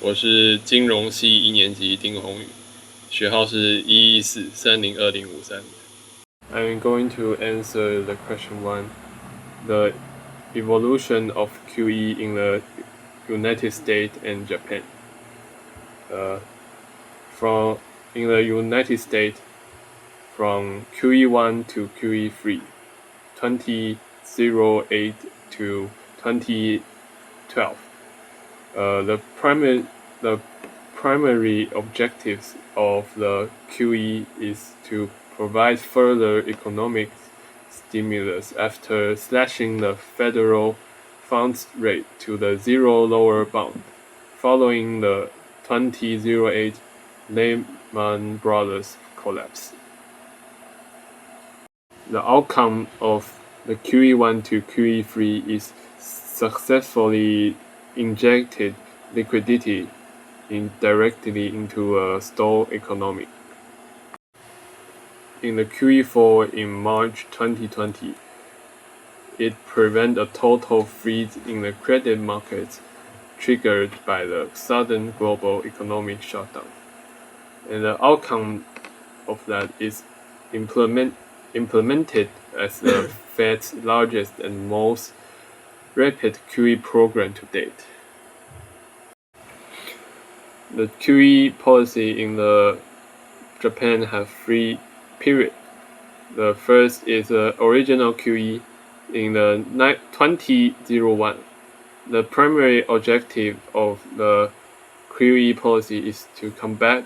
我是金融系1年级丁宏宇，学号是114302053。I'm going to answer the question 1, the evolution of QE in the United States and Japan. In the United States, from QE1 to QE3, 2008 to 2012. The primary objectives of the QE is to provide further economic stimulus after slashing the federal funds rate to the zero lower bound following the 2008 Lehman Brothers collapse. The outcome of the QE1 to QE3 is successfully injected liquidity directly into a stalled economy. In the QE4 in March 2020, it prevented a total freeze in the credit markets triggered by the sudden global economic shutdown. And the outcome of that is implemented as the Fed's largest and most rapid QE program to date. The QE policy in Japan has 3 periods. The first is the original QE in the 2001. The primary objective of the QE policy is to combat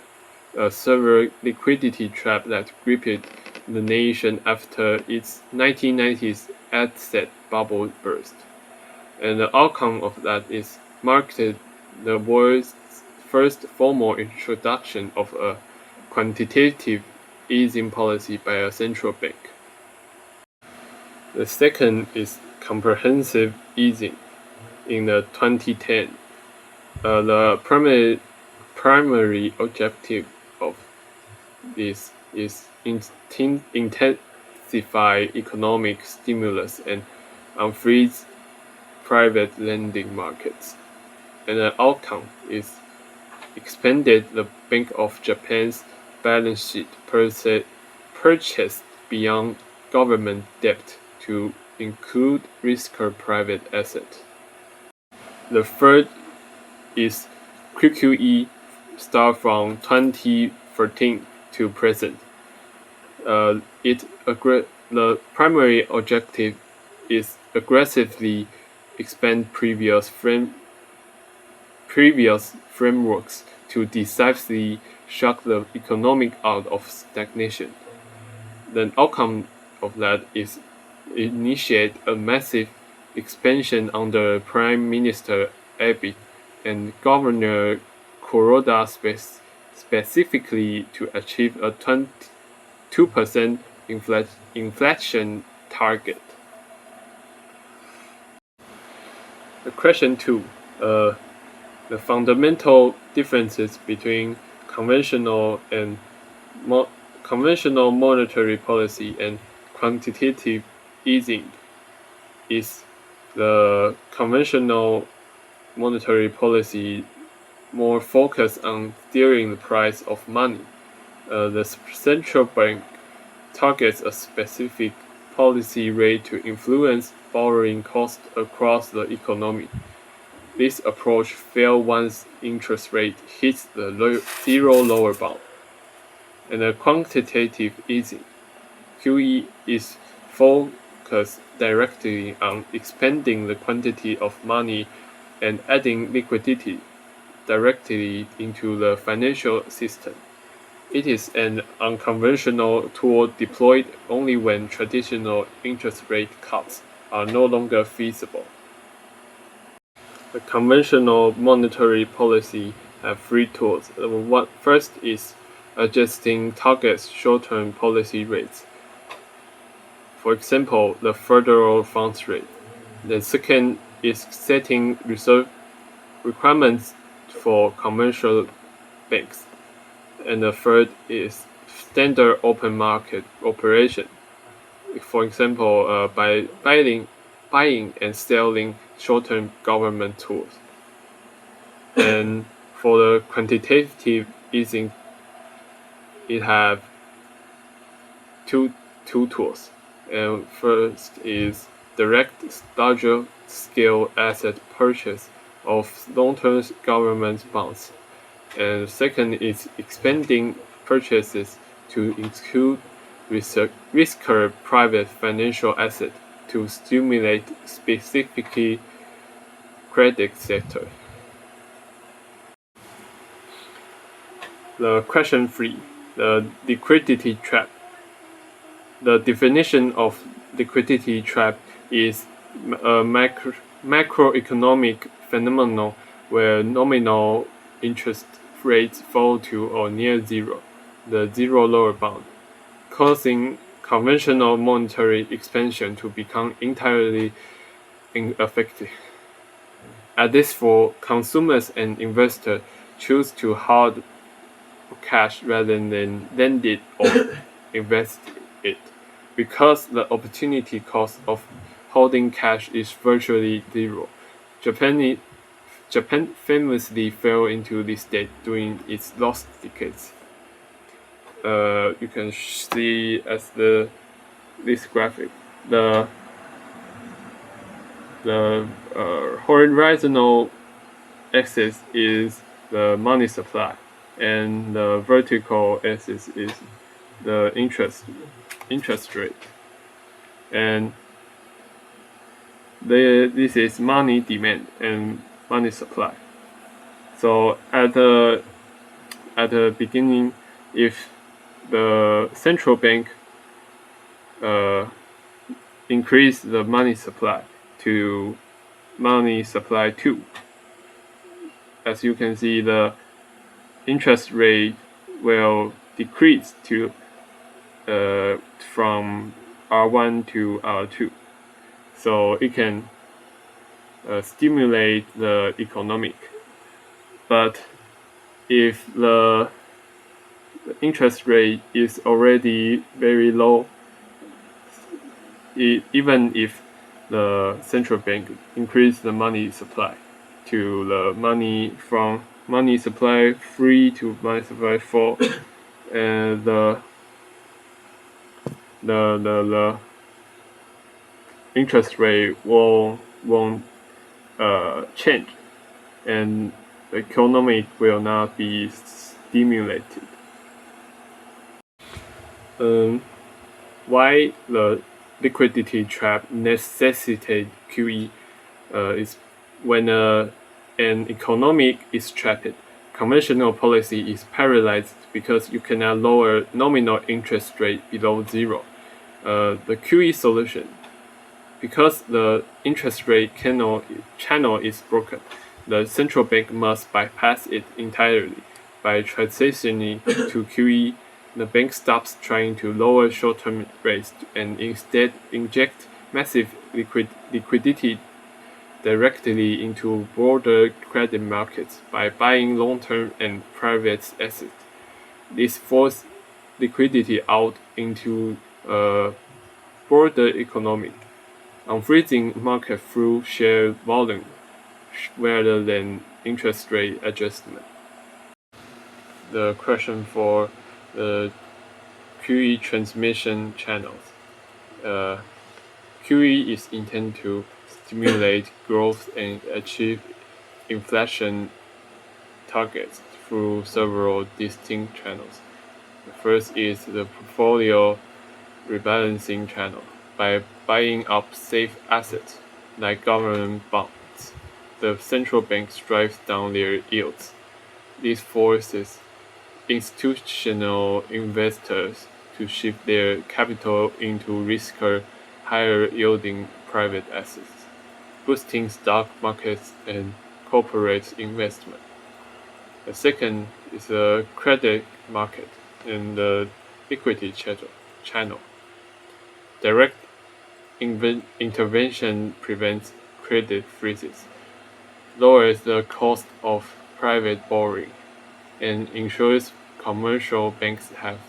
a severe liquidity trap that gripped the nation after its 1990s asset bubble burst. And the outcome of that is marked the world's first formal introduction of a quantitative easing policy by a central bank. The second is comprehensive easing in the 2010. The primary objective of this is intensify economic stimulus and unfreeze private lending markets. And the outcome is expanded the Bank of Japan's balance sheet purchased beyond government debt to include riskier private assets. The third is QQE start from 2013 to present. The primary objective is aggressively expand previous frameworks to decisively shock the economic out of stagnation. The outcome of that is initiate a massive expansion under Prime Minister Abe and Governor Kuroda specifically to achieve a 2% inflation target. The question 2. The fundamental differences between conventional monetary policy and quantitative easing is the conventional monetary policy more focused on steering the price of money. The central bank targets a specific policy rate to influence borrowing costs across the economy. This approach fails once interest rate hits the zero lower bound. And the quantitative easing, QE, is focused directly on expanding the quantity of money and adding liquidity directly into the financial system. It is an unconventional tool deployed only when traditional interest rate cuts are no longer feasible. The conventional monetary policy has 3 tools. First is adjusting target short-term policy rates. For example, the federal funds rate. The second is setting reserve requirements for commercial banks. And the third is standard open market operation. For example, by buying and selling short-term government tools. And For the quantitative easing, it have two tools. And first is direct larger scale asset purchase of long-term government bonds. And second is expanding purchases to include riskier private financial assets to stimulate specifically credit sector. The question 3, the liquidity trap. The definition of liquidity trap is a macroeconomic phenomenon where nominal interest rates fall to or near zero, the zero lower bound, causing conventional monetary expansion to become entirely ineffective. At this fall, consumers and investors choose to hold cash rather than lend it or invest it, because the opportunity cost of holding cash is virtually zero. Japan famously fell into this state during its lost decades. You can see as this graphic, the horizontal axis is the money supply, and the vertical axis is the interest rate, and this is money demand and money supply. So at the beginning, if the central bank increase the money supply to money supply 2, as you can see, the interest rate will decrease to from R1 to R2, so it can stimulate the economic. But if the interest rate is already very low, even if the central bank increase the money supply to the money from money supply 3 to money supply 4, and the interest rate won't change, and the economy will not be stimulated. Why the liquidity trap necessitates QE is when an economy is trapped, conventional policy is paralyzed because you cannot lower nominal interest rate below zero. The QE solution, because the interest rate channel is broken, the central bank must bypass it entirely. By transitioning to QE, the bank stops trying to lower short-term rates and instead inject massive liquidity directly into broader credit markets by buying long-term and private assets. This forces liquidity out into a broader economy, unfreezing market through sheer volume rather than interest rate adjustment. The question for the QE transmission channels. QE is intended to stimulate growth and achieve inflation targets through several distinct channels. The first is the portfolio rebalancing channel. By buying up safe assets like government bonds, the central bank drives down their yields. This forces institutional investors to shift their capital into riskier, higher-yielding private assets, boosting stock markets and corporate investment. The second is the credit market and the equity channel. Direct intervention prevents credit freezes, lowers the cost of private borrowing, and ensures commercial banks have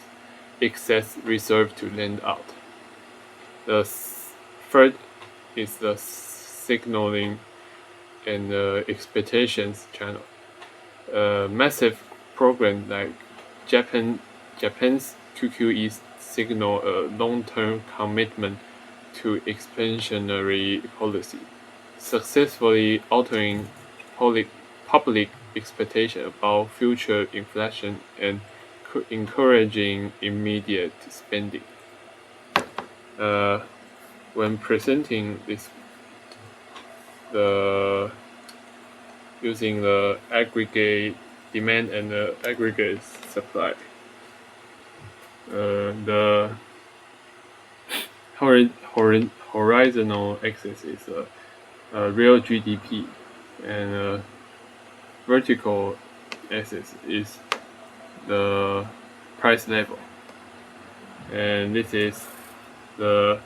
excess reserve to lend out. The third is the signaling and expectations channel. massive program like Japan's QQE signal a long-term commitment to expansionary policy, successfully altering public expectation about future inflation and encouraging immediate spending. When presenting using the aggregate demand and the aggregate supply, the horizontal axis is real GDP, and vertical axis is the price level, and this is the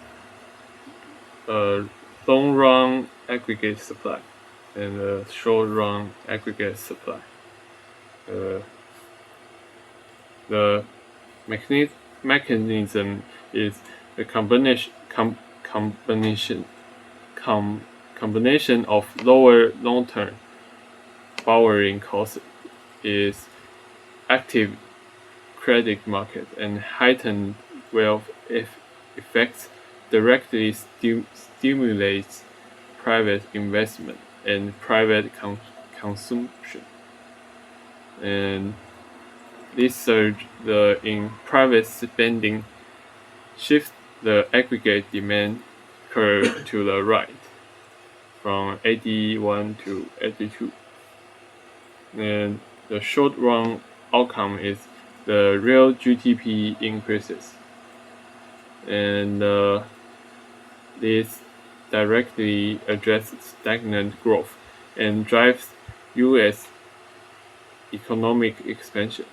long run aggregate supply and the short run aggregate supply. The mechanism is the combination of lower long-term borrowing costs is active credit market and heightened wealth effects directly stimulates private investment and private consumption. And this surge in private spending shifts the aggregate demand curve to the right from 81 to 82. And the short run outcome is the real GDP increases. And this directly addresses stagnant growth and drives US economic expansion.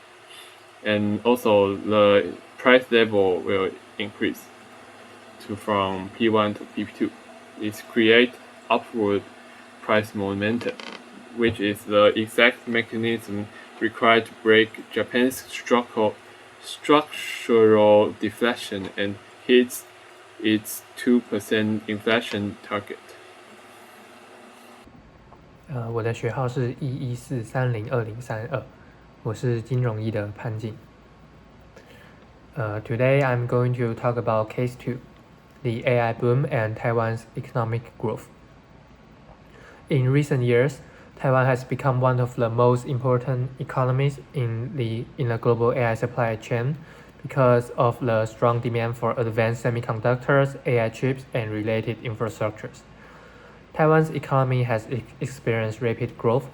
And also the price level will increase from P1 to P2. This creates upward price momentum, which is the exact mechanism required to break Japan's structural deflation and hit its 2% inflation target. 我的学号是1143020232，我是金融一的潘静。Today I'm going to talk about Case 2, the AI boom and Taiwan's economic growth. In recent years, Taiwan has become one of the most important economies in the global AI supply chain because of the strong demand for advanced semiconductors, AI chips, and related infrastructures. Taiwan's economy has experienced rapid growth.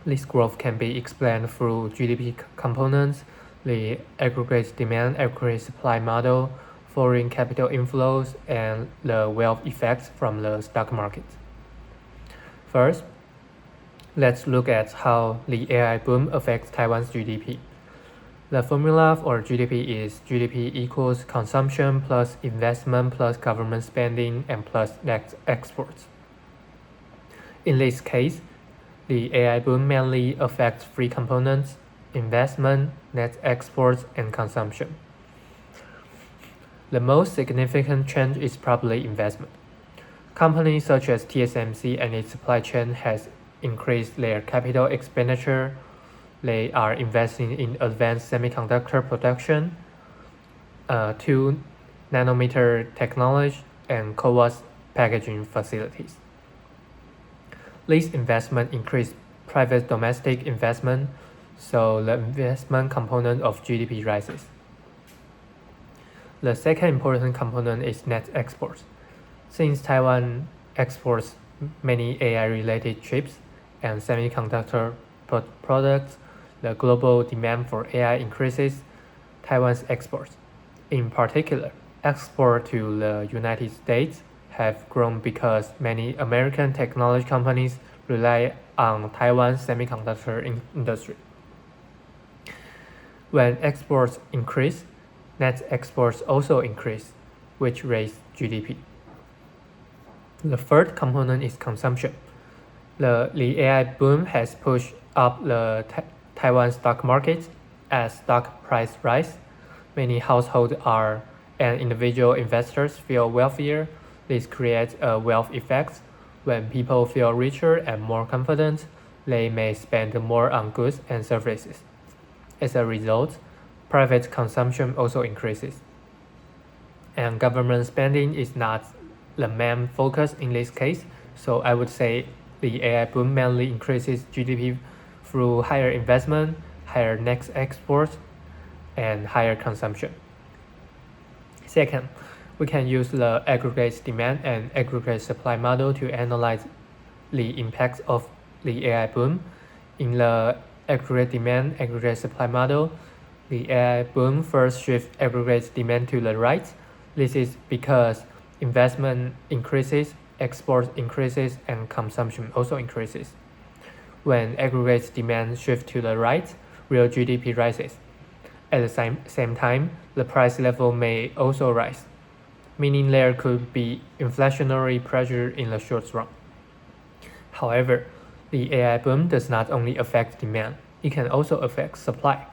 This growth can be explained through GDP components, the aggregate demand, aggregate supply model, foreign capital inflows, and the wealth effects from the stock market. First, let's look at how the AI boom affects Taiwan's GDP. The formula for GDP is GDP equals consumption plus investment plus government spending and plus net exports. In this case, the AI boom mainly affects three components: investment, net exports, and consumption. The most significant change is probably investment. Companies such as TSMC and its supply chain has increased their capital expenditure. They are investing in advanced semiconductor production, 2 nanometer technology, and CoWoS packaging facilities. This investment increased private domestic investment, so the investment component of GDP rises. The second important component is net exports. Since Taiwan exports many AI-related chips and semiconductor products, the global demand for AI increases Taiwan's exports. In particular, exports to the United States have grown because many American technology companies rely on Taiwan's semiconductor industry. When exports increase, net exports also increase, which raise GDP. The third component is consumption. The AI boom has pushed up the Taiwan stock market. As stock price rise, many households and individual investors feel wealthier. This creates a wealth effect. When people feel richer and more confident, they may spend more on goods and services. As a result, private consumption also increases. And government spending is not the main focus in this case, so I would say the AI boom mainly increases GDP through higher investment, higher net exports, and higher consumption. Second, we can use the aggregate demand and aggregate supply model to analyze the impacts of the AI boom. In the aggregate demand, aggregate supply model, the AI boom first shifts aggregate demand to the right. This is because investment increases, export increases, and consumption also increases. When aggregate demand shifts to the right, real GDP rises. At the same time, the price level may also rise, meaning there could be inflationary pressure in the short run. However, the AI boom does not only affect demand, it can also affect supply.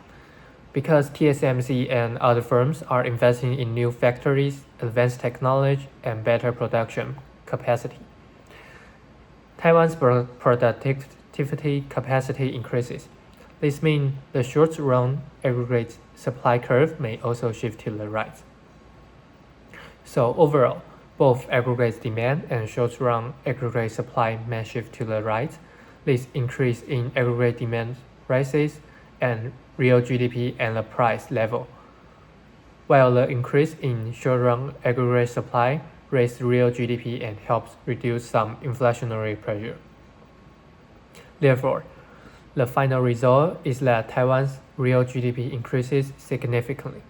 Because TSMC and other firms are investing in new factories, advanced technology, and better production capacity, Taiwan's productivity capacity increases. This means the short-run aggregate supply curve may also shift to the right. So overall, both aggregate demand and short-run aggregate supply may shift to the right. This increase in aggregate demand rises and real GDP and the price level, while the increase in short-run aggregate supply raises real GDP and helps reduce some inflationary pressure. Therefore, the final result is that Taiwan's real GDP increases significantly.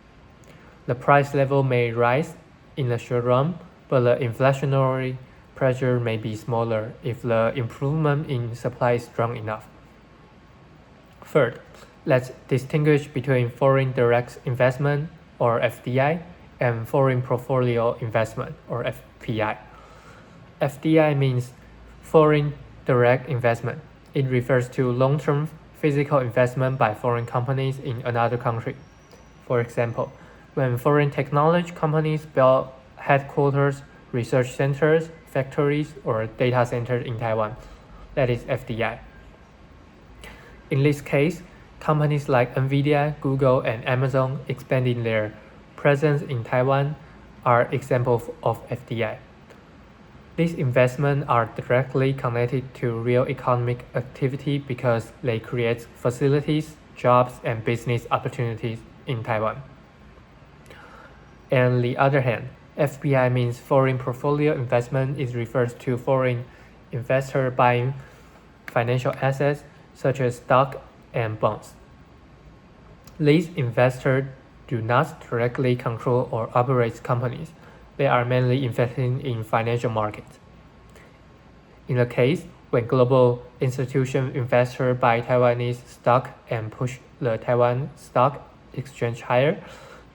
The price level may rise in the short run, but the inflationary pressure may be smaller if the improvement in supply is strong enough. Third, let's distinguish between foreign direct investment, or FDI, and foreign portfolio investment, or FPI. FDI means foreign direct investment. It refers to long-term physical investment by foreign companies in another country. For example, when foreign technology companies build headquarters, research centers, factories, or data centers in Taiwan, that is FDI. In this case, companies like NVIDIA, Google, and Amazon expanding their presence in Taiwan are examples of FDI. These investments are directly connected to real economic activity because they create facilities, jobs, and business opportunities in Taiwan. On the other hand, FPI means foreign portfolio investment. It refers to foreign investor buying financial assets such as stock and bonds. These investors do not directly control or operate companies. They are mainly investing in financial markets. In the case when global institution investors buy Taiwanese stock and push the Taiwan stock exchange higher,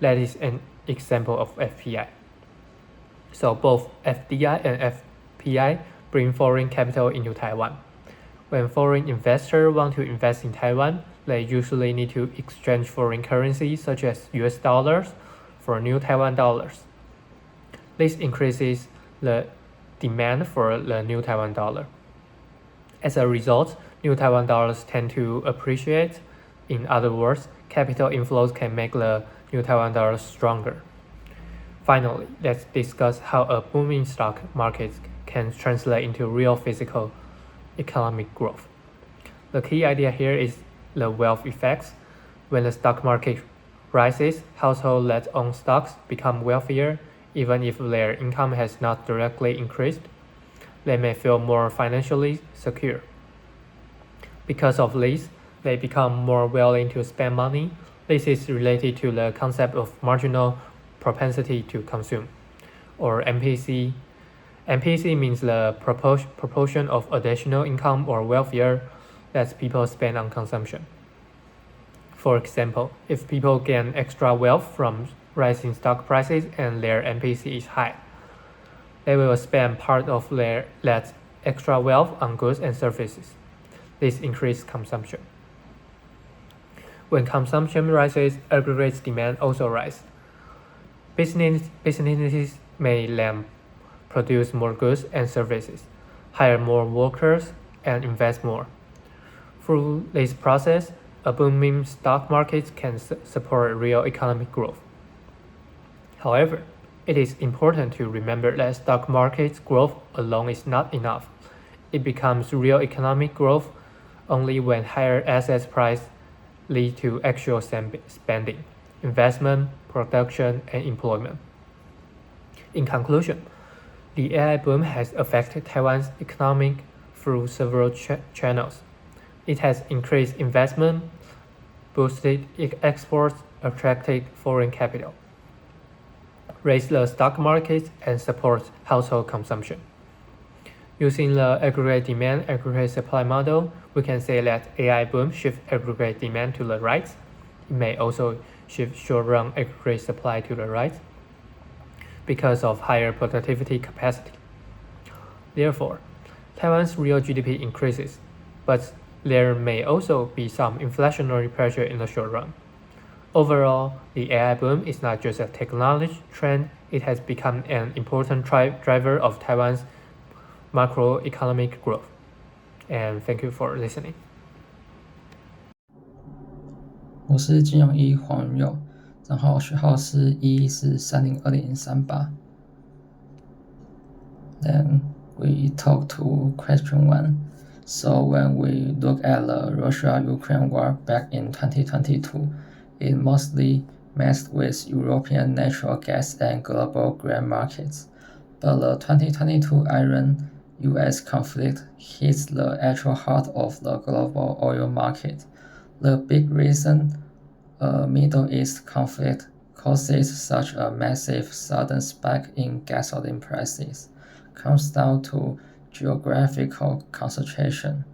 that is an example of FPI. So both FDI and FPI bring foreign capital into Taiwan. When foreign investors want to invest in Taiwan, they usually need to exchange foreign currency such as US dollars for new Taiwan dollars. This increases the demand for the new Taiwan dollar. As a result, new Taiwan dollars tend to appreciate. In other words, capital inflows can make the new Taiwan dollar stronger. Finally, let's discuss how a booming stock market can translate into real physical economic growth. The key idea here is the wealth effects. When the stock market rises, households that own stocks become wealthier, even if their income has not directly increased. They may feel more financially secure. Because of this, they become more willing to spend money. This is related to the concept of marginal propensity to consume, or MPC. MPC means the proportion of additional income or wealthier that people spend on consumption. For example, if people gain extra wealth from rising stock prices and their MPC is high, they will spend part of that extra wealth on goods and services. This increases consumption. When consumption rises, aggregate demand also rises. Businesses may then produce more goods and services, hire more workers, and invest more. Through this process, a booming stock market can support real economic growth. However, it is important to remember that stock market growth alone is not enough. It becomes real economic growth only when higher asset prices lead to actual spending, investment, production, and employment. In conclusion, the AI boom has affected Taiwan's economy through several channels. It has increased investment, boosted exports, attracted foreign capital, raised the stock market, and supports household consumption. Using the aggregate demand, aggregate supply model, we can say that AI boom shifts aggregate demand to the right. It may also shift short-run aggregate supply to the right because of higher productivity capacity. Therefore, Taiwan's real GDP increases, but there may also be some inflationary pressure in the short run. Overall, the AI boom is not just a technology trend, it has become an important driver of Taiwan's macroeconomic growth. And thank you for listening. 我是金融一黄云佑，账号序号是11432038。Then we talk to question 1. So when we look at the Russia-Ukraine war back in 2022, it mostly messed with European natural gas and global grain markets. But the 2022 Iran-US conflict hits the actual heart of the global oil market. The big reason a Middle East conflict causes such a massive sudden spike in gasoline prices comes down to geographical concentration.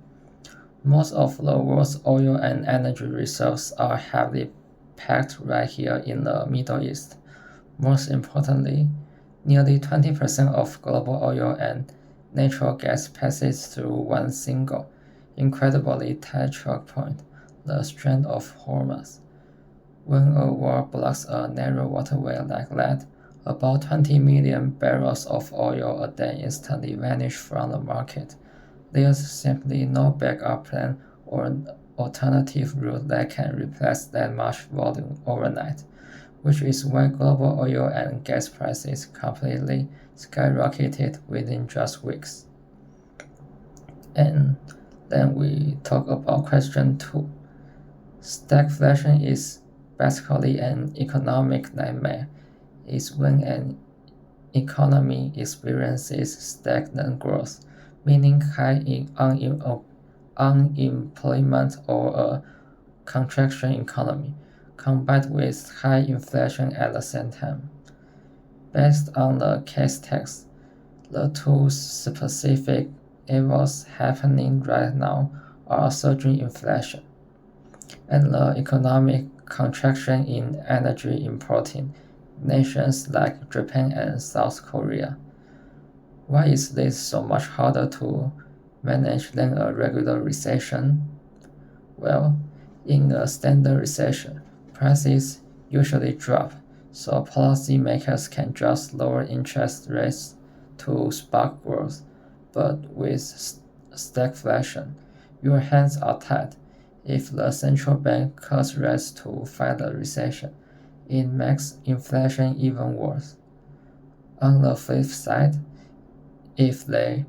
Most of the world's oil and energy reserves are heavily packed right here in the Middle East. Most importantly, nearly 20% of global oil and natural gas passes through one single, incredibly tight choke point, the Strait of Hormuz. When a war blocks a narrow waterway like that, about 20 million barrels of oil a day instantly vanish from the market. There's simply no backup plan or an alternative route that can replace that much volume overnight, which is why global oil and gas prices completely skyrocketed within just weeks. And then we talk about question 2. Stagflation is basically an economic nightmare. Is when an economy experiences stagnant growth, meaning high unemployment or a contraction economy, combined with high inflation at the same time. Based on the case text, the two specific events happening right now are surging inflation and the economic contraction in energy importing nations like Japan and South Korea. Why is this so much harder to manage than a regular recession? Well, in a standard recession, prices usually drop, so policymakers can just lower interest rates to spark growth. But with stagflation, your hands are tied. If the central bank cuts rates to fight the recession, it makes inflation even worse. On the flip side, if they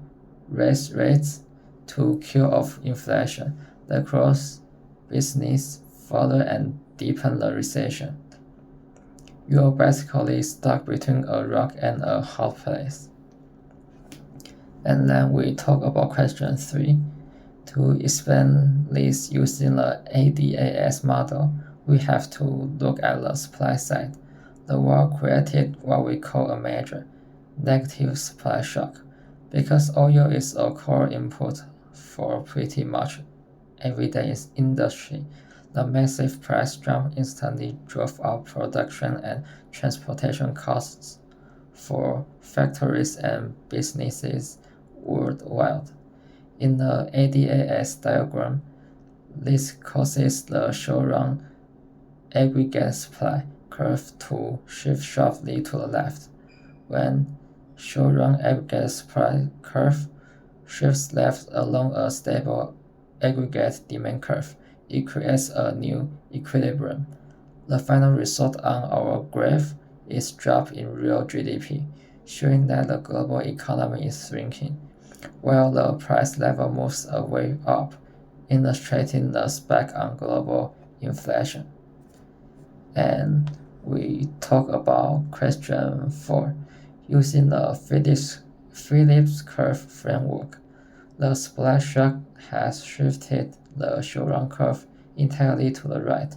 raise rates to kill off inflation, they close business further and deepen the recession. You're basically stuck between a rock and a hard place. And then we talk about question 3. To explain this using the ADAS model, we have to look at the supply side. The war created what we call a major negative supply shock. Because oil is a core input for pretty much everyday industry, the massive price jump instantly drove up production and transportation costs for factories and businesses worldwide. In the ADAS diagram, this causes the short-run aggregate supply curve to shift sharply to the left. When short-run aggregate supply curve shifts left along a stable aggregate demand curve, it creates a new equilibrium. The final result on our graph is drop in real GDP, showing that the global economy is shrinking, while the price level moves away up, illustrating the spike on global inflation. And we talk about question 4. Using the Phillips curve framework, the supply shock has shifted the short-run curve entirely to the right,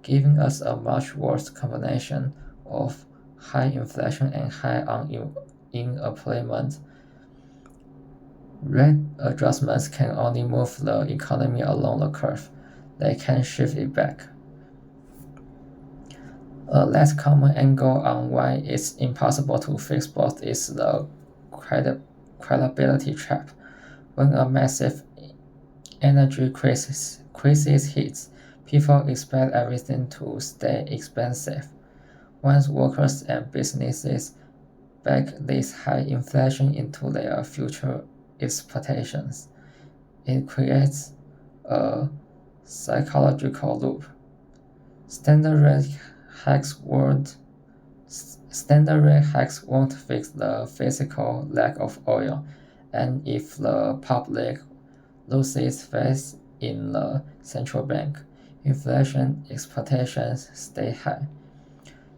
giving us a much worse combination of high inflation and high unemployment. Rate adjustments can only move the economy along the curve. They can shift it back. A less common angle on why it's impossible to fix both is the credibility trap. When a massive energy crisis hits, people expect everything to stay expensive. Once workers and businesses bake this high inflation into their future expectations, it creates a psychological loop. Standard rate hikes won't fix the physical lack of oil, and if the public loses faith in the central bank, inflation expectations stay high.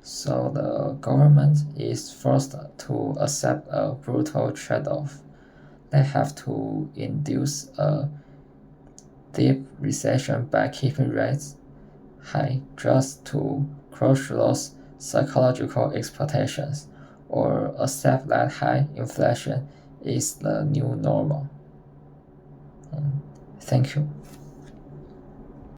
So the government is forced to accept a brutal trade-off. They have to induce a deep recession by keeping rates high just to crush those psychological expectations, or accept that high inflation is the new normal. Thank you.